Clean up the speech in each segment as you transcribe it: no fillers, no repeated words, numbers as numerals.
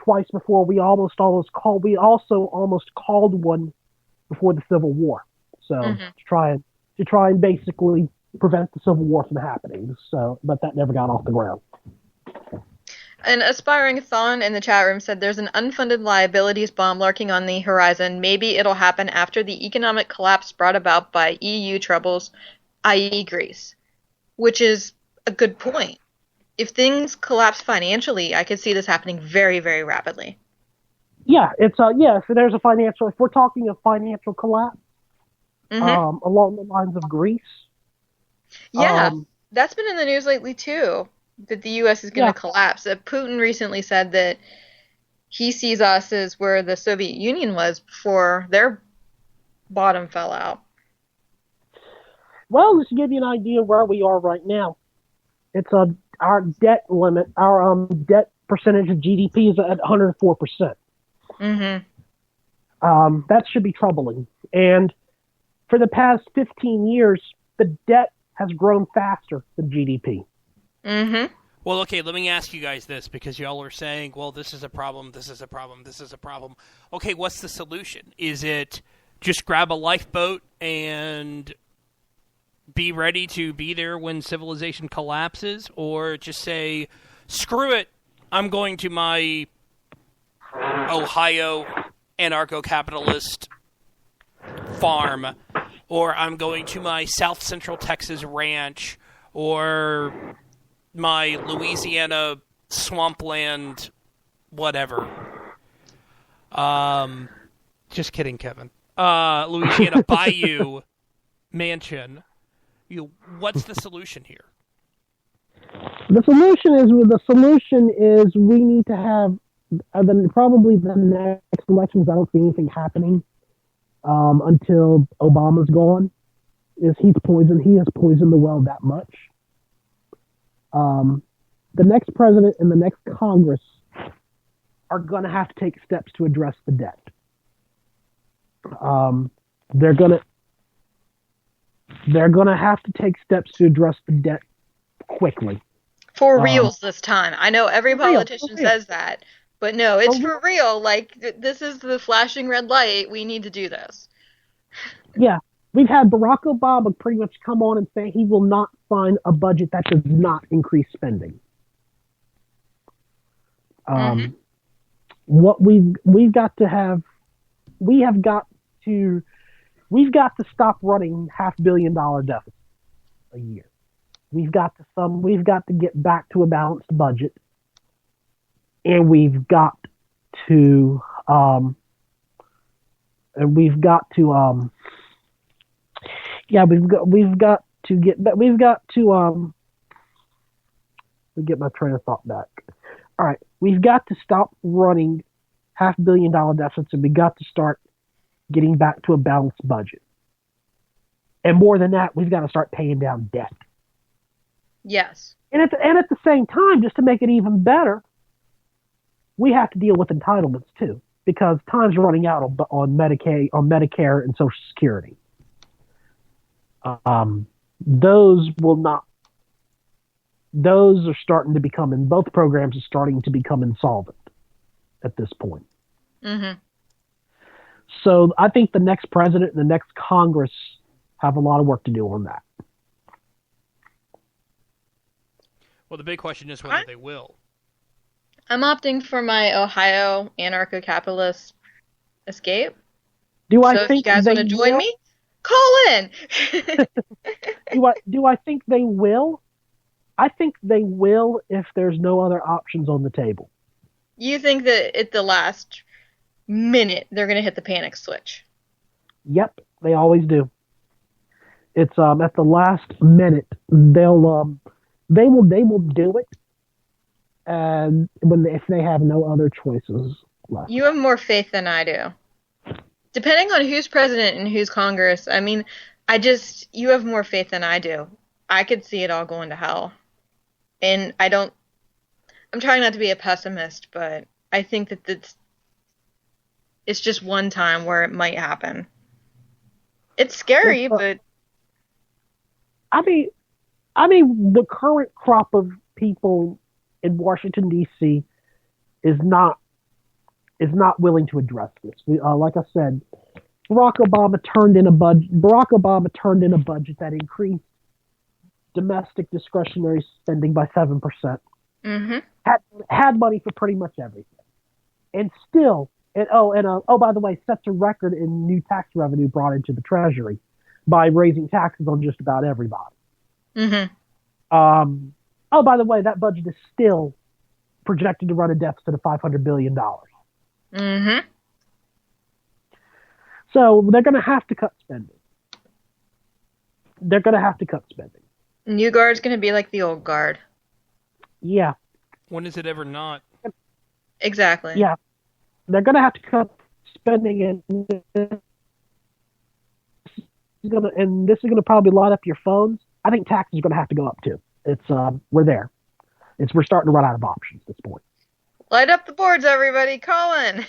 twice before. We also almost called one before the Civil War. So to try and basically prevent the Civil War from happening. So, but that never got off the ground. An aspiring Thon in the chat room said there's an unfunded liabilities bomb lurking on the horizon. Maybe it'll happen after the economic collapse brought about by EU troubles, i.e. Greece. Which is a good point. If things collapse financially, I could see this happening very, very rapidly. Yeah, so there's a financial, if we're talking a financial collapse, along the lines of Greece. Yeah, that's been in the news lately too, that the U.S. is going to collapse. Putin recently said that he sees us as where the Soviet Union was before their bottom fell out. Well, just to give you an idea of where we are right now, it's our debt limit, our debt percentage of GDP is at 104%. That should be troubling. And for the past 15 years, the debt has grown faster than GDP. Well, okay, let me ask you guys this, because y'all are saying, well, this is a problem, this is a problem, this is a problem. Okay, what's the solution? Is it just grab a lifeboat and be ready to be there when civilization collapses, or just say, screw it, I'm going to my Ohio anarcho-capitalist farm, or I'm going to my South Central Texas ranch, or my Louisiana swampland, whatever. Just kidding, Kevin. Louisiana Bayou mansion. What's the solution here? The solution is we need to have probably the next elections. I don't see anything happening until Obama's gone. He has poisoned the well that much. The next president and the next Congress are going to have to take steps to address the debt. They're going to have to take steps to address the debt quickly. For reals this time. I know every politician says that, but no, it's for real. Like, this is the flashing red light. We need to do this. Yeah. We've had Barack Obama pretty much come on and say he will not sign a budget that does not increase spending. What we've got to stop running $500 million deficits a year. We've got to get back to a balanced budget, and we've got to let me get my train of thought back. All right, we've got to stop running $500 million deficits, and we got to start getting back to a balanced budget. And more than that, we've got to start paying down debt. Yes. And at the same time, just to make it even better, we have to deal with entitlements too, because time's running out on Medicare and Social Security. Those are starting to become, and both programs are starting to become insolvent at this point. So I think the next president and the next Congress have a lot of work to do on that. Well, the big question is whether they will. I'm opting for my Ohio anarcho-capitalist escape. Do I so think if you guys want to join me? Call in! Do I think they will? I think they will if there's no other options on the table. You think that at the last minute they're going to hit the panic switch? Yep, they always do. It's at the last minute they will do it, and if they have no other choices left. You have more faith than I do. Depending on who's president and who's Congress, I mean, you have more faith than I do. I could see it all going to hell. And I'm trying not to be a pessimist, but I think that it's just one time where it might happen. It's scary, but I mean, the current crop of people in Washington, D.C. is not is not willing to address this. Like I said, Barack Obama turned in a budget that increased domestic discretionary spending by 7%. Mm-hmm. Had money for pretty much everything, and still, by the way, sets a record in new tax revenue brought into the Treasury by raising taxes on just about everybody. Mm-hmm. By the way, that budget is still projected to run a deficit of $500 billion. Mm-hmm. So they're going to have to cut spending. New guard's going to be like the old guard. Yeah. When is it ever not? Exactly. Yeah. They're going to have to cut spending, and this is going to probably light up your phones. I think taxes are going to have to go up too. We're there. We're starting to run out of options at this point. Light up the boards, everybody. Call in.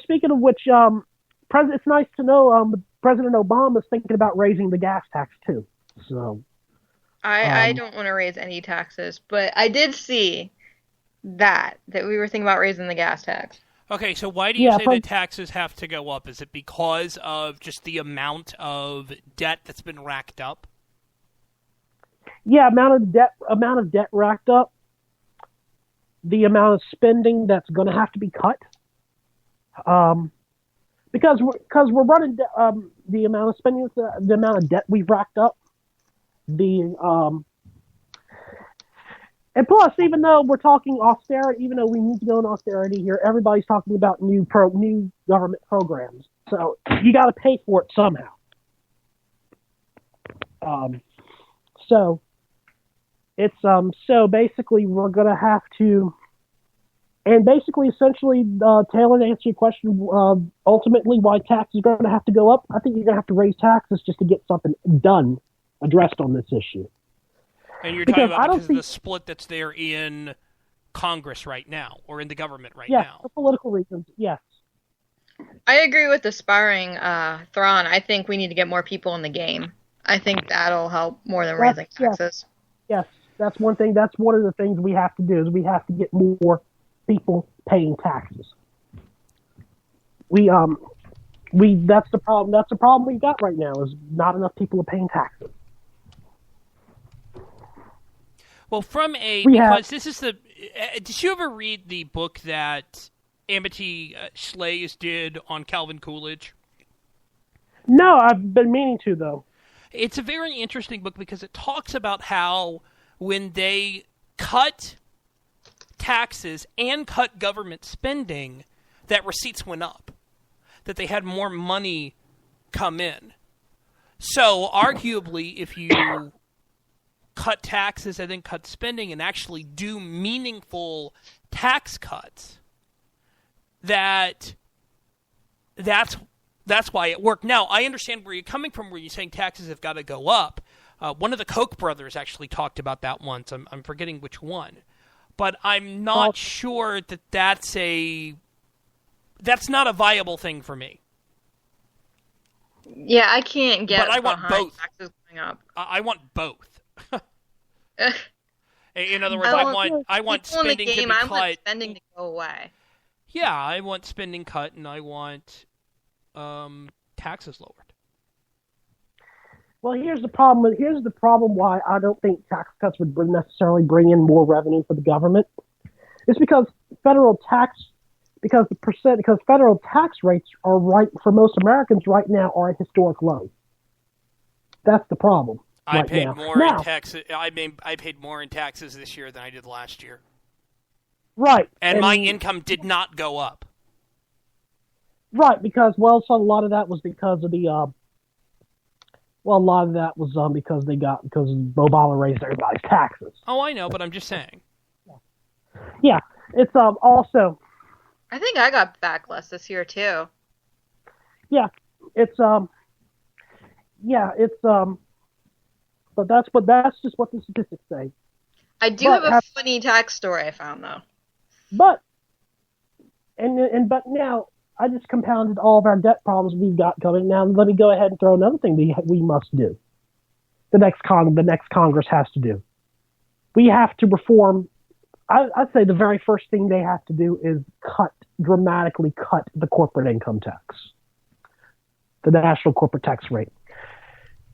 Speaking of which, it's nice to know President Obama is thinking about raising the gas tax too. So, I don't want to raise any taxes, but I did see that we were thinking about raising the gas tax. Okay, so why do you say that taxes have to go up? Is it because of just the amount of debt that's been racked up? Yeah, amount of debt racked up, the amount of spending that's going to have to be cut. Because we're running the amount of spending, the amount of debt we've racked up, and plus, even though we're talking austerity, even though we need to go in austerity here, everybody's talking about new government programs. So you got to pay for it somehow. So basically we're going to have to, and basically essentially, Taylor, to answer your question, ultimately why taxes are going to have to go up, I think you're going to have to raise taxes just to get something done, addressed on this issue. And you're talking about because of the split that's there in Congress right now, or in the government right now. Yeah, for political reasons, yes. I agree with aspiring Thrawn. I think we need to get more people in the game. I think that'll help more than raising taxes. Yes, that's one thing. That's one of the things we have to do is we have to get more people paying taxes. That's the problem. That's the problem we got right now is not enough people are paying taxes. Well, did you ever read the book that Amity Shlays did on Calvin Coolidge? No, I've been meaning to, though. It's a very interesting book because it talks about how when they cut taxes and cut government spending, that receipts went up, that they had more money come in. So, arguably, if you cut taxes and then cut spending and actually do meaningful tax cuts, that's why it worked. Now, I understand where you're coming from, where you're saying taxes have got to go up. One of the Koch brothers actually talked about that once. I'm forgetting which one. But I'm not sure that's not a viable thing for me. Yeah, I can't get but I want both. Taxes going up. I want both. In other words, I want spending to be cut. I want spending to go away. Yeah, I want spending cut, and I want taxes lowered. Well, here's the problem. Here's the problem why I don't think tax cuts would necessarily bring in more revenue for the government. It's because federal tax rates are right for most Americans right now are at historic lows. That's the problem. I paid more in taxes. I paid more in taxes this year than I did last year. Right, and my income did not go up. Right, because so a lot of that was because of the. Because Obama raised everybody's taxes. Oh, I know, but I'm just saying. Yeah, it's also. I think I got back less this year too. Yeah, but that's just what the statistics say. I do have a funny tax story I found though. But now I just compounded all of our debt problems we've got coming. Now let me go ahead and throw another thing we must do. The next Congress has to do. we have to reform. I'd say the very first thing they have to do is dramatically cut the corporate income tax, the national corporate tax rate.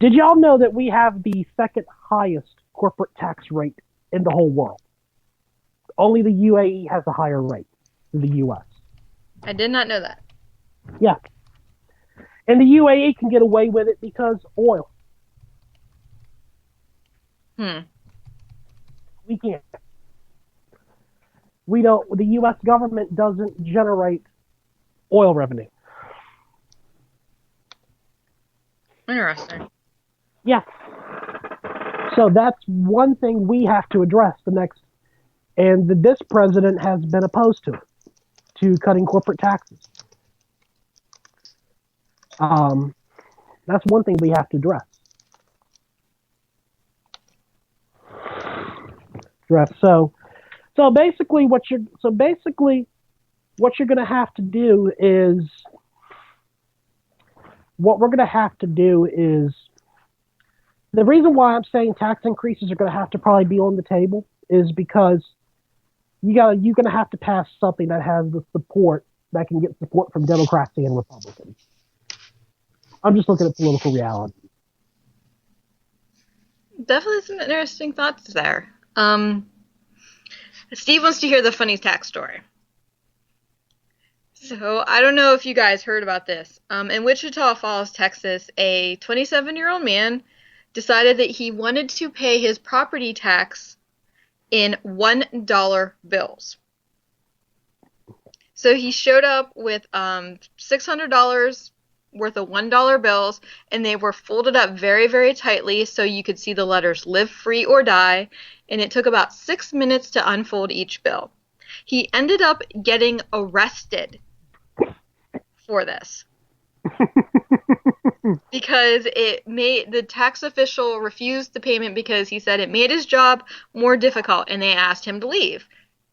Did y'all know that we have the second highest corporate tax rate in the whole world? Only the UAE has a higher rate than the US. I did not know that. Yeah. And the UAE can get away with it because oil. We can't. We don't. The U.S. government doesn't generate oil revenue. Interesting. Yeah. So that's one thing we have to address and this president has been opposed to cutting corporate taxes. That's one thing we have to address. So basically what you're going to have to do is the reason why I'm saying tax increases are going to have to probably be on the table is because you're going to have to pass something that has the support that can get support from Democrats and Republicans. I'm just looking at political reality. Definitely some interesting thoughts there. Steve wants to hear the funny tax story. So, I don't know if you guys heard about this. In Wichita Falls, Texas, a 27-year-old man decided that he wanted to pay his property tax in $1 bills. So he showed up with $600 worth of $1 bills, and they were folded up very, very tightly so you could see the letters "Live Free or Die," and it took about 6 minutes to unfold each bill. He ended up getting arrested for this because the tax official refused the payment because he said it made his job more difficult, and they asked him to leave.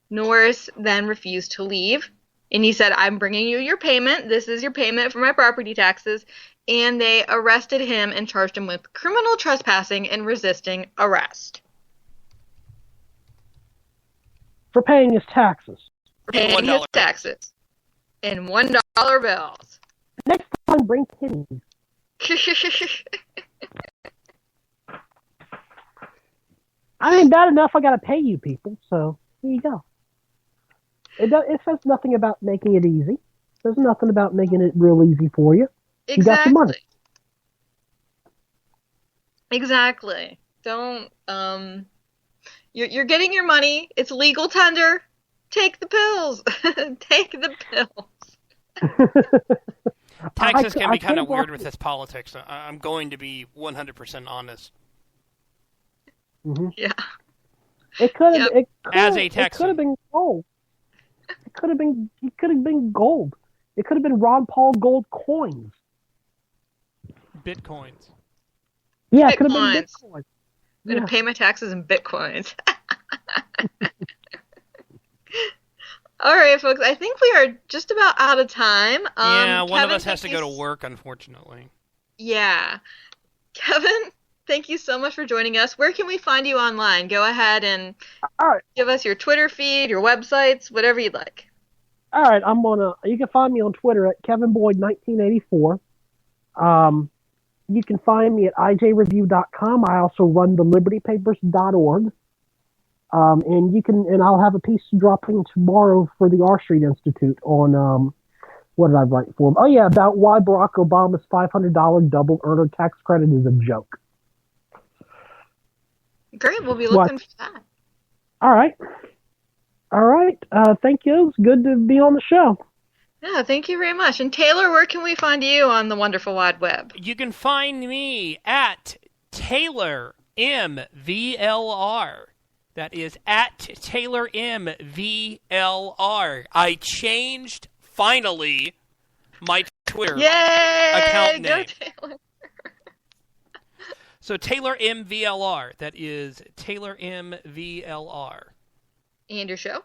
Norris then refused to leave. And he said, "I'm bringing you your payment. This is your payment for my property taxes." And they arrested him and charged him with criminal trespassing and resisting arrest. For paying his taxes. For paying his taxes. In $1 bills. Next time, bring pennies. I ain't bad enough I gotta pay you people, so here you go. It says nothing about making it easy. It says nothing about making it real easy for you. Exactly. You got your money. Exactly. Don't, you're getting your money. It's legal tender. Take the pills. Take the pills. Texas can be kind of weird with its politics. I'm going to be 100% honest. Mm-hmm. Yeah. It could have. Yep. As a Texan, it could have been gold. It could have been gold. It could have been Ron Paul gold coins. Bitcoins. Yeah, it could have been Bitcoin. I'm going to pay my taxes in Bitcoins. All right, folks. I think we are just about out of time. Yeah, one of us has to go to work, unfortunately. Yeah. Kevin, thank you so much for joining us. Where can we find you online? Go ahead and give us your Twitter feed, your websites, whatever you'd like. All right, you can find me on Twitter at KevinBoyd1984. You can find me at ijreview.com. I also run the libertypapers.org. And I'll have a piece dropping tomorrow for the R Street Institute on, what did I write for them? Oh yeah, about why Barack Obama's $500 double earner tax credit is a joke. Great, we'll be looking for that. All right. Thank you. It's good to be on the show. Yeah, thank you very much. And Taylor, where can we find you on the wonderful wide web? You can find me at Taylor M VLR. That is at Taylor M VLR. I changed finally my Twitter account name. Taylor. So Taylor M VLR. That is Taylor M VLR. And your show?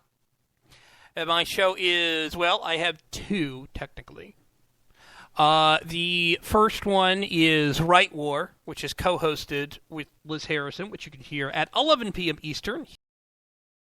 And my show is, well, I have two technically. The first one is Right War, which is co-hosted with Liz Harrison, which you can hear at 11 p.m. Eastern